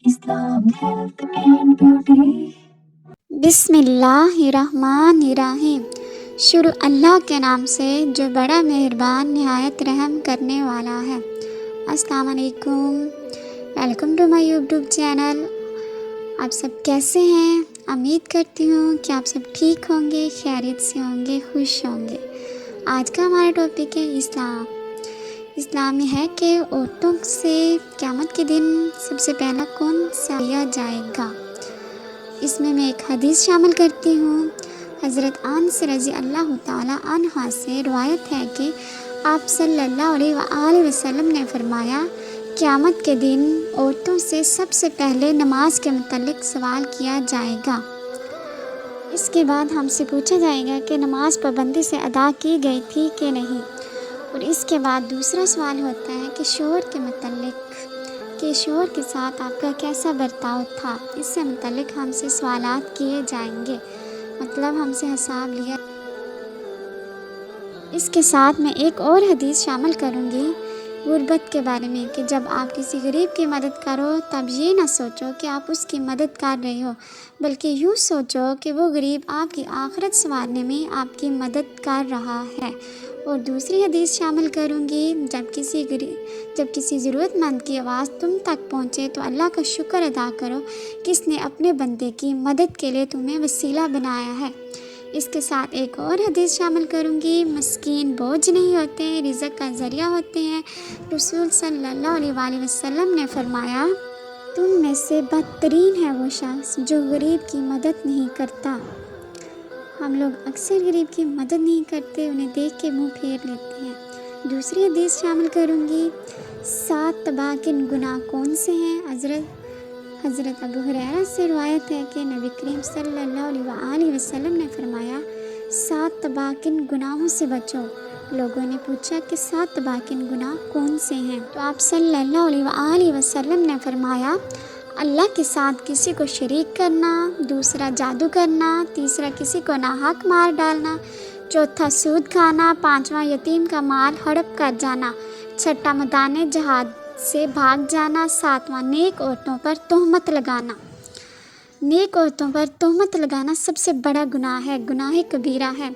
Islam Health and Beauty. बिस्मिल्लाहिर्रहमानिर्रहीम। शुरू अल्लाह के नाम से जो बड़ा मेहरबान निहायत रहम करने वाला है। अस्सलाम वालेकुम, welcome to my YouTube channel. आप सब कैसे हैं? उम्मीद करती हूँ कि आप सब ठीक होंगे, खैरियत से होंगे, खुश होंगे। आज का हमारा टॉपिक है इस्लाम में है कि औरतों से क़यामत के दिन सबसे पहला कौन सा लिया जाएगा। इसमें मैं एक हदीस शामिल करती हूँ। हज़रत अनस रज़ी अल्लाह ताला अन्हा से रिवायत है कि आप सल्लल्लाहु अलैहि वसल्लम ने फरमाया, क़यामत के दिन औरतों से सबसे पहले नमाज के मुतालिक सवाल किया जाएगा। इसके बाद हमसे पूछा जाएगा कि नमाज पाबंदी से अदा की गई थी कि नहीं। और इसके बाद दूसरा सवाल होता है कि शौहर के मुतालिक कि शौहर के साथ आपका कैसा बर्ताव था। इससे मुतालिक हमसे सवालात किए जाएंगे, मतलब हमसे हिसाब लिया। इसके साथ मैं एक और हदीस शामिल करूँगी गुर्बत के बारे में कि जब आप किसी गरीब की मदद करो तब ये ना सोचो कि आप उसकी मदद कर रहे हो, बल्कि यूँ सोचो कि वो गरीब आपकी आखिरत संवारने में आपकी मदद कर रहा है। और दूसरी हदीस शामिल करूँगी, जब किसी ज़रूरतमंद की आवाज़ तुम तक पहुँचे तो अल्लाह का शुक्र अदा करो कि इसने अपने बंदे की मदद के लिए तुम्हें वसीला बनाया है। इसके साथ एक और हदीस शामिल करूँगी, मस्कीन बोझ नहीं होते, रिज़्क़ का ज़रिया होते हैं। रसूल सल्लल्लाहु अलैहि वसल्लम ने फरमाया, तुम में से बदतरीन है वो शख्स जो गरीब की मदद नहीं करता। हम लोग अक्सर गरीब की मदद नहीं करते, उन्हें देख के मुंह फेर लेते हैं। दूसरी हदीस शामिल करूँगी, 7 तबाकिन गुनाह कौन से हैं। हज़रत अबू हुरैरा से रिवायत है कि नबी करीम सल्लल्लाहु अलैहि वसल्लम ने फरमाया, 7 तबाकिन गुनाहों से बचो। लोगों ने पूछा कि 7 तबाकिन गुनाह कौन से हैं। तो आप सल्लल्लाहु अलैहि वसल्लम ने फरमाया, अल्लाह के साथ किसी को शरीक करना, दूसरा जादू करना, तीसरा किसी को नाहक मार डालना, चौथा सूद खाना, पांचवा यतीम का माल हड़प कर जाना, छठा मैदाने जहाद से भाग जाना, सातवां नेक औरतों पर तोहमत लगाना। नेक औरतों पर तोहमत लगाना सबसे बड़ा गुनाह है, गुनाह कबीरा है।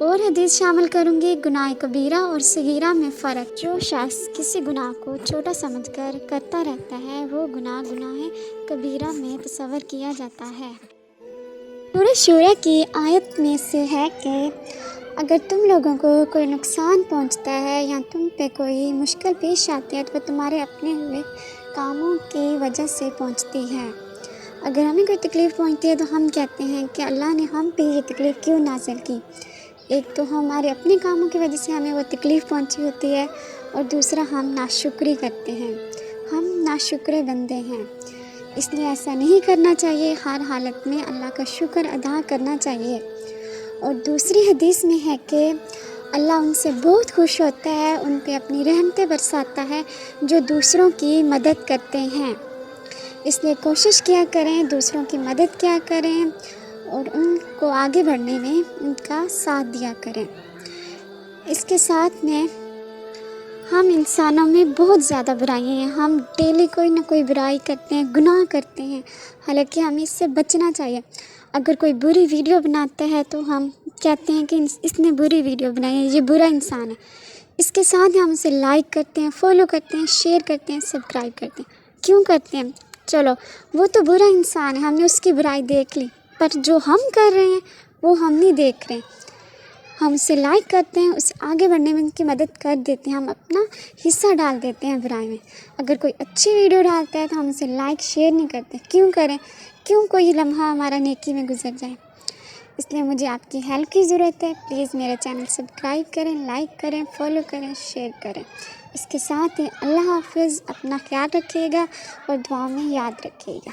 और हदीस शामिल करूँगी, गुनाह कबीरा और सगीरा में फ़र्क। जो शख्स किसी गुनाह को छोटा समझकर करता रहता है वो गुनाह कबीरा में तस्वर किया जाता है। सूरह शूरा की आयत में से है कि अगर तुम लोगों को कोई नुकसान पहुंचता है या तुम पे कोई मुश्किल पेश आती है तो तुम्हारे अपने हुए कामों की वजह से पहुंचती है। अगर हमें कोई तकलीफ़ पहुंचती है तो हम कहते हैं कि अल्लाह ने हम पे ये तकलीफ़ क्यों नाज़िल की। एक तो हमारे अपने कामों की वजह से हमें वो तकलीफ़ पहुंची होती है, और दूसरा हम नाशुक्री करते हैं, हम नाशुक्र बंदे हैं। इसलिए ऐसा नहीं करना चाहिए, हर हालत में अल्लाह का शुक्र अदा करना चाहिए। और दूसरी हदीस में है कि अल्लाह उनसे बहुत खुश होता है, उन पे अपनी रहमतें बरसाता है जो दूसरों की मदद करते हैं। इसलिए कोशिश किया करें, दूसरों की मदद किया करें और उनको आगे बढ़ने में उनका साथ दिया करें। इसके साथ में हम इंसानों में बहुत ज़्यादा बुराइयाँ हैं, हम डेली कोई ना कोई बुराई करते हैं, गुनाह करते हैं, हालांकि हमें इससे बचना चाहिए। अगर कोई बुरी वीडियो बनाता है तो हम कहते हैं कि इसने बुरी वीडियो बनाई है, ये बुरा इंसान है। इसके साथ ही हम उसे लाइक करते हैं, फॉलो करते हैं, शेयर करते हैं, सब्सक्राइब करते हैं। क्यों करते हैं? चलो वो तो बुरा इंसान है, हमने उसकी बुराई देख ली, पर जो हम कर रहे हैं वो हम नहीं देख रहे हैं। हम उसे लाइक करते हैं, उसे आगे बढ़ने में उनकी मदद कर देते हैं, हम अपना हिस्सा डाल देते हैं बुराई में। अगर कोई अच्छी वीडियो डालता है तो हम उसे लाइक शेयर नहीं करते। क्यों करें? क्यों कोई लम्हा हमारा नेकी में गुजर जाए। इसलिए मुझे आपकी हेल्प की ज़रूरत है। प्लीज़ मेरा चैनल सब्सक्राइब करें, लाइक करें, फॉलो करें, शेयर करें। इसके साथ ही अल्लाह हाफ़िज़, अपना ख्याल रखिएगा और दुआ में याद रखिएगा।